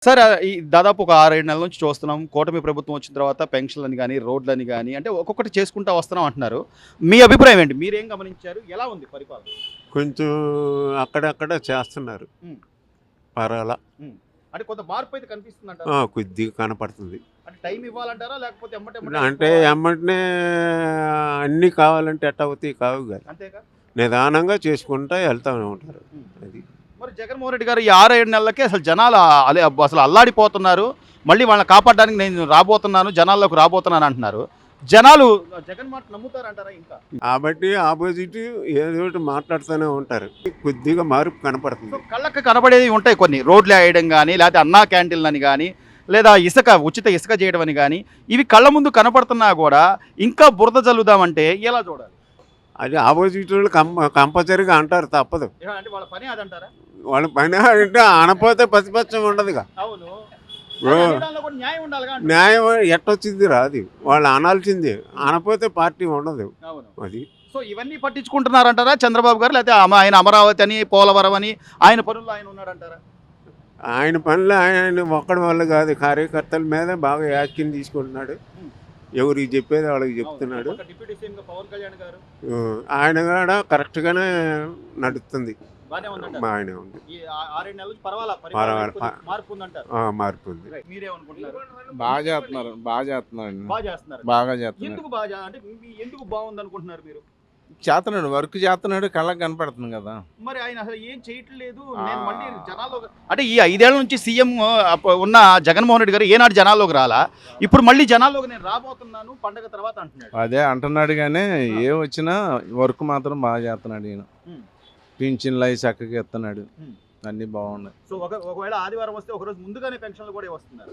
Sir ఈ దాదాపు ఒక 6-7 నెలల నుంచి చూస్తున్నాం. కూటమి ప్రభుత్వం వచ్చిన తర్వాత పెన్షన్‌లని గాని, రోడ్లని గాని అంటే ఒక్కొక్కటి చేసుకుంటా వస్తున్నాం అంటున్నారు. మీ అభిప్రాయం ఏంటి? మీరేం గమనించారు? ఎలా ఉంది పరిపాలన? కొంచెం అక్కడక్కడ చేస్తున్నారు. హ్మ్. పర్వాలా. హ్మ్. అంటే కొంత మార్పు అయితే కనిపిస్తుందంటారా? కొద్దిగా కనపడుతుంది. అంటే టైం ఇవ్వాలంటారా? లేకపోతే అంటే ఎమ్మటనే అన్నీ కావాలంటే ఎట్ట అవుతాయి? కావు కదా. అంతేగా? నిదానంగా చేసుకుంటా వెళ్తూనే ఉంటారు. హ్మ్. అది మరి జగన్మోహన్ రెడ్డి గారు ఈ 6-7 నెలలకే అసలు జనాలు అసలు అల్లాడిపోతున్నారు. మళ్ళీ వాళ్ళని కాపాడడానికి నేను రాబోతున్నాను, జనాల్లోకి రాబోతున్నాను అంటున్నారు. జనాలు జగన్ మాట నమ్ముతారంటారా ఇంకా? కాబట్టి ఆపోజిట్ ఏదో ఒకటి మాట్లాడుతూనే ఉంటారు. కొద్దిగా మార్పు సో కనపడుతుంది. కళ్ళకి కనబడేవి ఉంటాయి కొన్ని. రోడ్లు వేయడం కానీ, లేకపోతే అన్నా క్యాంటీన్లని కానీ, లేదా ఉచిత ఇసుక చేయడం అని కానీ, ఇవి కళ్ళ ముందు కనపడుతున్నా కూడా ఇంకా బురద జల్లుదామంటే ఎలా చూడాలి? అది ఆపోజిట్ వాళ్ళు కంపల్సరీగా అంటారు, తప్పదు. అంటే వాళ్ళ పని అదంటారా? వాళ్ళ పని అంటే అనపోతే ప్రతిపక్షం ఉండదుగా. అవును. ఓ. దానిలో కూడా న్యాయం ఉండాలిగా అంటున్నా. న్యాయం ఎట్టొచ్చింది రాదు, వాళ్ళు అనాల్సిందే. అనపోతే పార్టీ ఉండదు. అవును. అది సో ఇవన్నీ పట్టించుకుంటున్నారంటారా చంద్రబాబు గారు? లేకపోతే ఆయన అమరావతి అని, పోలవరం అని ఆయన పనుల్లో ఆయన ఉన్నాడంటారా? ఆయన పనులు ఆయన ఒక్కడి వల్ల కాదు, కార్యకర్తల మీద బాగా యాక్షన్ తీసుకుంటున్నాడు. ఎవరికి చెప్పేది వాళ్ళకి చెప్తున్నాడు. ఒక డిప్యూటీ సీఎం గా పవన్ కళ్యాణ్ గారు ఆయన కూడా కరెక్ట్గానే నడుస్తుంది. బానే ఉందంటారు. బాగానే ఉంది. ఈ 6-7 నెలల నుంచి పర్వాలా పర్వాలా. కొద్దిగా మార్పు ఉందంటారు. మార్పు ఉంది. మీరేమనుకుంటున్నారు? బాగా చేస్తున్నారు బాగా చేస్తున్నారు బాగా చేస్తున్నారు. బాగా చేస్తున్నారు ఎందుకు అంటే ఎందుకు బాగుంది అనుకుంటున్నారు మీరు? చేస్తున్నాడు, వర్క్ చేస్తున్నాడు, కళ్ళకి కనపడుతుంది కదా. మరి ఆయన అసలు ఏం చేయట్లేదు. నేను మళ్ళీ జనాల్లో అంటే ఈ 5 ఏళ్ల నుంచి సీఎం ఉన్న జగన్మోహన్ రెడ్డి గారు ఏనాడు జనాల్లోకి రాలా, ఇప్పుడు మళ్ళీ జనాల్లోకి నేను రాబోతున్నాను పండగ తర్వాత అంటున్నాడు. అదే అంటున్నాడు కానీ ఏ వచ్చినా వర్క్ మాత్రం బాగా చేస్తున్నాడు ఈయన. పింఛన్లు అవి చక్కగా ఇస్తున్నాడు, అన్నీ బాగున్నాయి. సో ఒకవేళ ఆదివారం వస్తే ఒకరోజు ముందుగానే పెన్షన్లు కూడా వస్తున్నారు.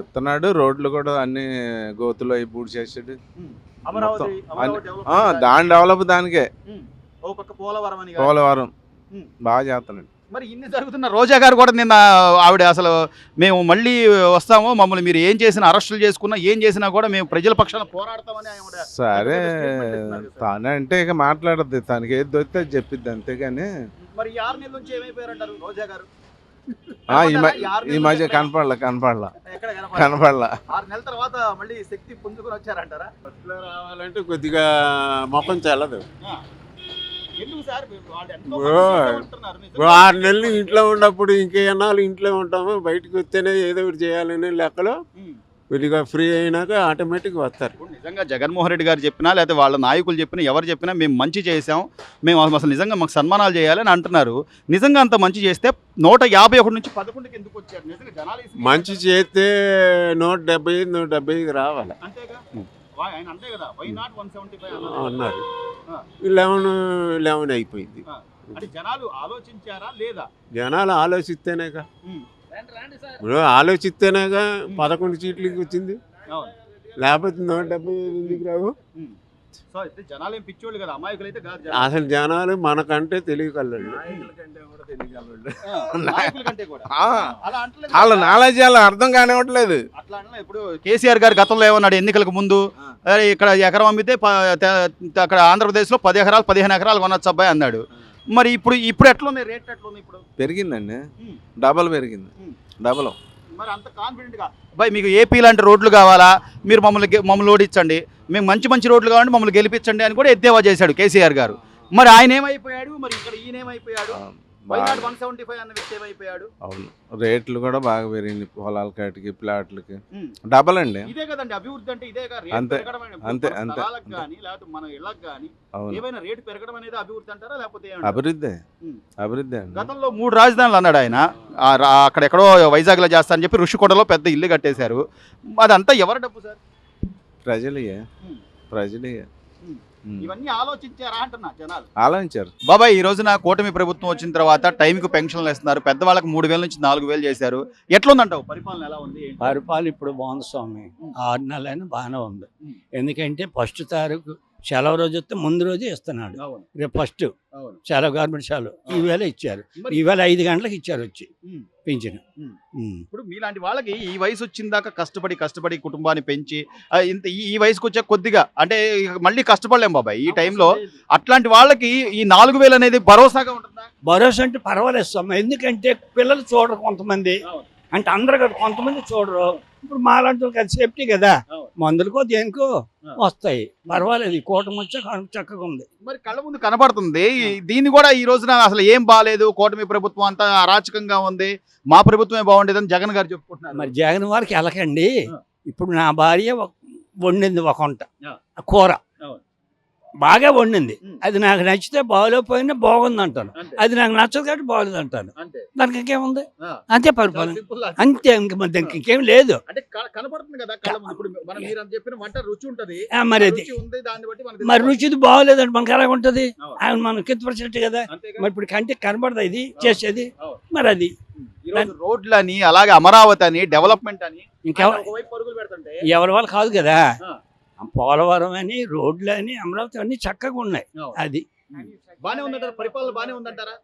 ఇస్తున్నాడు, రోడ్లు కూడా అన్ని గోతులు అవి పూడి చేసాడు. అమరావతి దాని డెవలప్ దానికే. ఓ పక్క పోలవరం అని పోలవరం బాగా చేస్తున్నాడు. మరి ఇన్ని జరుగుతున్న రోజా గారు కూడా నిన్న ఆవిడ అసలు మేము మళ్ళీ వస్తాము, మమ్మల్ని మీరు ఏం చేసినా అరెస్టులు చేసుకున్నా ఏం చేసినా కూడా మేము ప్రజల పక్షాన పోరాడతామని ఆవిడ సరే తనే అంటే ఇక మాట్లాడద్దు, తనకి ఏది దొరికితే అది చెప్పిద్ది అంతేగాని. మరి ఈ 6 నెలల నుంచి ఏమైపోయారంటారు రోజా గారు? ఈ మధ్య కనపడలా 6 నెలల తర్వాత మళ్ళీ శక్తి పుంజుకుని వచ్చారంటారా? రావాలంటే కొద్దిగా మొఖం చెల్లదు. ఎందుకు సార్? 6 నెలలు ఇంట్లో ఉన్నప్పుడు ఇంకేనాలు ఇంట్లో ఉంటాము, బయటకు వస్తేనే ఏదో ఒకటి చేయాలనే లెక్కలో కొద్దిగా ఫ్రీ అయినాక ఆటోమేటిక్గా వస్తారు. నిజంగా జగన్మోహన్ రెడ్డి గారు చెప్పినా లేకపోతే వాళ్ళ నాయకులు చెప్పినా ఎవరు చెప్పినా మేము మంచి చేసాం, మేము అసలు నిజంగా మాకు సన్మానాలు చేయాలని అంటున్నారు. నిజంగా అంత మంచి చేస్తే 151 నుంచి 11కి ఎందుకు వచ్చారు? నిజంగా జనాలు మంచి చేస్తే 175 175 రావాలి. అంతేగా ఆయన అంతే కదా. వై నాట్ 175 అన్నారు. 11 అయిపోయింది. అంటే జనాలు ఆలోచించారా లేదా? జనాలు ఆలోచిస్తేనేగా, ఇప్పుడు ఆలోచిస్తేనేగా 11 సీట్లకి వచ్చింది. లేకపోతే 175 ఎందుకు రావు? జనాలు ఏం పిచ్చోళ్ళు కదా, అమాయకులు అయితే కాదు. అసలు జనాలు మనకంటే తెలియగలరు. వాళ్ళ నాలెడ్జ్ అలా అర్థం కానివ్వట్లేదు. అట్లా ఇప్పుడు కేసీఆర్ గారు గతంలో ఏమన్నాడు ఎన్నికలకు ముందు, ఇక్కడ ఎకరం అమ్మితే అక్కడ ఆంధ్రప్రదేశ్లో 10 ఎకరాలు 15 ఎకరాలు కొనొచ్చు అబ్బాయి అన్నాడు. మరి ఇప్పుడు ఎట్లున్నాయి రేట్? ఎట్లున్నాయి ఇప్పుడు? పెరిగిందండి, డబల్ పెరిగింది, డబల్. మరి అంత కాన్ఫిడెంట్గా అబ్బాయి మీకు ఏపీ లాంటి రోడ్లు కావాలా, మీరు మమ్మల్ని ఓడించండి, మేము మంచి రోడ్లు కావాలంటే మమ్మల్ని గెలిపించండి అని కూడా ఎద్దేవా చేశాడు కేసీఆర్ గారు. మరి ఆయన ఏమైపోయాడు? మరి ఇక్కడ ఈయన ఏమైపోయాడు? 175 అన్న వ్యక్తి ఏమైపోయాడు? అవును, రేట్లు కూడా బాగా పెరిగింది, పొలాల కాటికి ప్లాట్లకి డబల్ అండి. ఇదే కదండి అభివృద్ధి అంటే, ఇదే అంతే అంతే అంతే. లేకపోతే మన ఇళ్ళకి కానీ ఏమైనా రేటు పెరగడం అనేది అభివృద్ధి అంటారా? లేకపోతే అభివృద్ధి అండి. గతంలో 3 రాజధానులు అన్నాడు ఆయన. అక్కడ ఎక్కడో వైజాగ్ లో చేస్తా అని చెప్పి ఋషికొండలో పెద్ద ఇల్లు కట్టేశారు. అదంతా ఎవరి డబ్బు సార్? ప్రజలే. ఇవన్నీ ఆలోచించారా అంటున్నా జనాలు? ఆలోచించారు బాబాయ్. ఈ రోజున కూటమి ప్రభుత్వం వచ్చిన తర్వాత టైంకి పెన్షన్లు ఇస్తున్నారు, పెద్దవాళ్ళకి 3000 నుంచి 4000 చేశారు. ఎట్లుందంటావు పరిపాలన? ఎలా ఉంది పరిపాలన? ఇప్పుడు బాగుంది స్వామి, 6 నెలలైనా బాగానే ఉంది. ఎందుకంటే ఫస్ట్ తారీఖు సెలవు రోజు వస్తే ముందు రోజే ఇస్తున్నాడు. రేపు ఫస్ట్ సెలవు, గవర్నమెంట్ సెలవు ఈవేళ ఇచ్చారు. ఈవేళ 5 గంటలకు ఇచ్చారు వచ్చి పింఛను. ఇప్పుడు మీలాంటి వాళ్ళకి ఈ వయసు వచ్చిన దాకా కష్టపడి కుటుంబాన్ని పెంచి ఇంత ఈ వయసుకు వచ్చే కొద్దిగా అంటే మళ్ళీ కష్టపడలేం బాబాయ్ ఈ టైంలో. అట్లాంటి వాళ్ళకి ఈ 4000 అనేది భరోసాగా ఉంటుందా? భరోసా అంటే పర్వాలేదు స్వామి, ఎందుకంటే పిల్లలు చూడరు కొంతమంది. అంటే అందరు కదా, కొంతమంది చూడరు. ఇప్పుడు మాలాంటి వాళ్ళకి అది సేఫ్టీ కదా, అవును. మందులకో దేనికో ఆ. వస్తాయి. పర్వాలేదు, ఈ కూటమి వచ్చా చక్కగా ఉంది. మరి కళ్ళ ముందు కనబడుతుంది. దీన్ని కూడా ఈ రోజున అసలు ఏం బాగాలేదు, కూటమి ప్రభుత్వం అంతా అరాచకంగా ఉంది, మా ప్రభుత్వమే బాగుండేదని జగన్ గారు చెప్పుకుంటున్నారు. మరి జగన్ వారికి ఎలకండి. ఆ. ఇప్పుడు నా భార్య వండింది ఒక వంట, ఆ. కూర అవును. బాగా వండింది. ఉమ్. అది నాకు నచ్చితే బాగోలేకపోయినా బాగుంది అంటాను. అంతే. అది నాకు నచ్చదు కాబట్టి బాగోలేదు అంటాను. అంతే. దానికి ఇంకేముంది, ఆ. అంతే చాలా పరిపాలన, simple లాజిక్. అంతే. దానికి ఇంకేం లేదు. అంటే కనపడుతుంది కదా కళ్ళ ముందు. ఇప్పుడు మనం మీరు అని చెప్పిన వంట రుచి ఉంటది, మరి ఆ అది రుచి ఉంది, దాన్ని బట్టి మనకి మరి తెలుస్తుంది. రుచిది బాగోలేదంటే మనకి ఎలా ఉంటుంది? అవును. ఆయన మనం కిందపరిచినట్టు కదా. అంతేగా? మరి ఇప్పుడు కంటికి కనబడదా ఇది చేసేది? అవును. మరి అది ఈ రోజు రోడ్లని, అలాగే అమరావతి అని, డెవలప్మెంట్ అని ఇంకెవరు ఒకవైపు పరుగులు పెడుతుంటే ఎవరి వాళ్ళు కాదు కదా. ఆ. పోలవరం అని, రోడ్లు అని, అమరావతి అన్ని చక్కగా ఉన్నాయి. అవును. అది బానే ఉందంటారా? పరిపాలన బానే ఉందంటారా?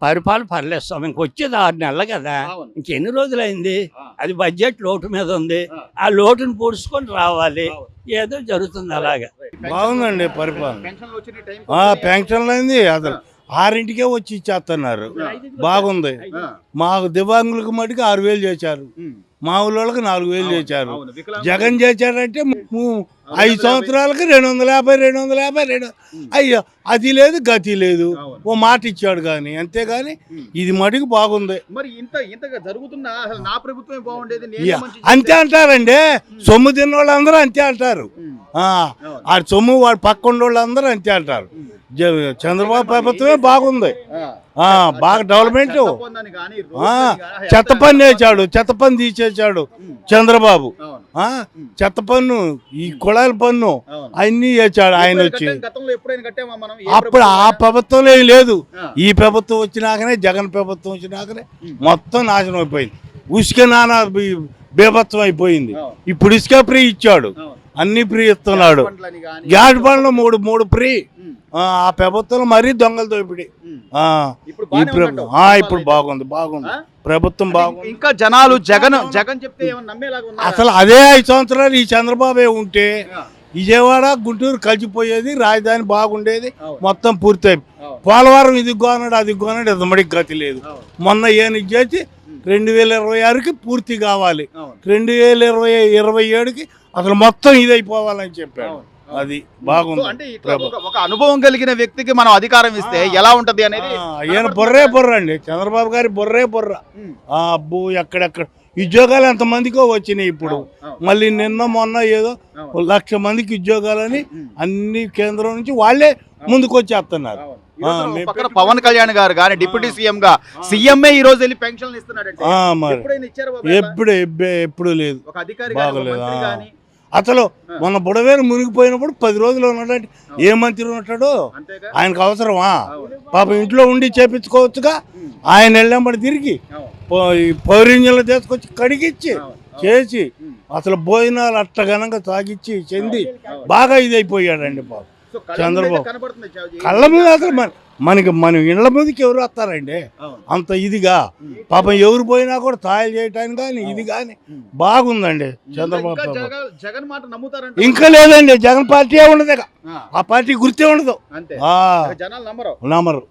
పరిపాలన పర్లేదు స్వామి. ఇంకొచ్చేది 6 నెలలు కదా, అవును. ఇంకెన్ని రోజులైంది. ఆ. అది బడ్జెట్ లోటు మీద ఉంది. ఆ. ఆ లోటును పూడ్చుకొని రావాలి. అవును. ఏదో జరుగుతుంది అలాగా. బాగుందండి పరిపాలన. పెన్షన్లు వచ్చిన టైం పెన్షన్లు అయింది అసలు 6ంటికే వచ్చి ఇచ్చేస్తున్నారు. బాగుంది. మాకు దివ్యాంగులకు మటుకు 6,000 చేశారు, మా ఊళ్ళోళ్ళకి 4,000 చేశారు. జగన్ చేశారంటే 5 సంవత్సరాలకి 250 అయ్యో అది లేదు గతి లేదు. ఓ మాట ఇచ్చాడు కానీ, అంతేగాని ఇది మటుకు బాగుంది. మరి ఇంతగా జరుగుతున్నా అసలు నా ప్రభుత్వమే బాగుండేది, నేనే ఇక మంచి అంతే చేస్తే- అంటారండి. సొమ్ము తిన్న వాళ్ళందరూ అంతే అంటారు. అవును. ఆ సొమ్ము వాడు పక్క వాళ్ళందరూ అంతే అంటారు. చంద్రబాబు ప్రభుత్వమే బాగుంది. ఆ. బాగా డెవలప్మెంట్. చెత్త పన్నుని కానీ, రోడ్లని కానీ, చెత్త పన్ను వేసాడు, చెత్త పన్ను తీసేసాడు చంద్రబాబు. అవును. చెత్త పన్ను, ఈ కుళాయిల పన్ను అవును. అన్ని వేసాడు ఆయన ఎప్పుడైనా వచ్చి. కట్టాం? గతంలో ఎప్పుడైనా కట్టామా మనం? ఏ అప్పుడు ఆ ప్రభుత్వం? ప్రభుత్వంలో ఏం లేదు. ఆ. ఈ ప్రభుత్వం వచ్చినాకనే, జగన్ ప్రభుత్వం వచ్చినాకనే మొత్తం నాశనం అయిపోయింది. ఉసుక నానా బీభత్సం అయిపోయింది. అవును. ఇప్పుడు ఇసుక ఫ్రీ ఇచ్చాడు, అవును. అన్ని ఫ్రీ ఇస్తున్నాడు. పండ్లని కానీ, గ్యాస్ బండ్లు మూడు ఫ్రీ. ఉమ్. ఆ ప్రభుత్వంలో మరీ దొంగల దోపిడి. ఉమ్. ఆ, ఇప్పుడు ఈ బాగానే ప్రభు- ఉందంటావు? ఇప్పుడు బాగుంది ఆ? ప్రభుత్వం బాగుంది. ఇంకా జనాలు జగన్ చెప్తే ఏమన్నా నమ్మేలాగా ఉన్నా? అసలు అదే 5 సంవత్సరాలు ఈ చంద్రబాబే ఉంటే విజయవాడ గుంటూరు కలిసిపోయేది, రాజధాని బాగుండేది, మొత్తం పూర్తయి. పోలవరం ఇది గోనాడు అది గోనాడు, ఇదమడికి గతి లేదు. మొన్న ఏమి చేసి 2026కి పూర్తి కావాలి, 2027కి అసలు మొత్తం ఇదైపోవాలని చెప్పాడు. అది బాగుంది. అంటే ఇట్లా ఒక అనుభవం కలిగిన వ్యక్తికి మనం అధికారం ఇస్తే ఎలా ఉంటది అనేది ఈయన బొర్ర అండి, చంద్రబాబు గారి బొర్ర. అబ్బో ఎక్కడెక్కడ ఉద్యోగాలు ఎంతమందికో వచ్చినాయి. ఇప్పుడు మళ్ళీ నిన్న మొన్న ఏదో 1,00,000 మందికి ఉద్యోగాలని అన్ని కేంద్రం నుంచి వాళ్ళే ముందుకు వచ్చేస్తున్నారు. పక్కన పవన్ కళ్యాణ్ గారు కానీ డిప్యూటీ సీఎం గా సీఎంఏ ఈ రోజు వెళ్ళి పెన్షన్లు ఇస్తున్నాడంటే మరి ఎప్పుడైనా ఇచ్చారా బాబు? ఎప్పుడు లేదు, ఒక అధికారి గాని, ఒక బాగలేదు. మంత్రి గాని? అసలు మొన్న బుడవేరు మునిగిపోయినప్పుడు 10 రోజులు ఉన్నాడంటే ఏ మంత్రి ఉంటాడు? అంతేగా? ఆయనకు అవసరమా? పాప ఇంట్లో ఉండి చేపించుకోవచ్చుగా. ఆయన వెళ్ళంబడి తిరిగి పౌరింజన్లు తీసుకొచ్చి కడిగిచ్చి చేసి అసలు భోజనాలు అట్టఘనంగా సాగిచ్చి చెంది బాగా ఇదైపోయాడండి పాప సో కళ్ళ చంద్రబాబు. ముందే కనబడుతుంది చావుజీ. కళ్ళ మీద అసలు మన ఇళ్ళ మీదకి ఎవరు వస్తారండి అంత ఇదిగా? పాపం ఎవరు పోయినా కూడా తాయలు చేయటానికి కానీ ఇది కానీ బాగుందండి చంద్రబాబు ఇంకా ప్రభుత్వం. జగన్ మాట నమ్ముతారంటే? ఇంకా లేదండి, జగన్ పార్టీ ఉండదు, ఆ పార్టీ గుర్తే ఉండదు. అంతే, ఆ జనాలు నమ్మరు. నమ్మరు.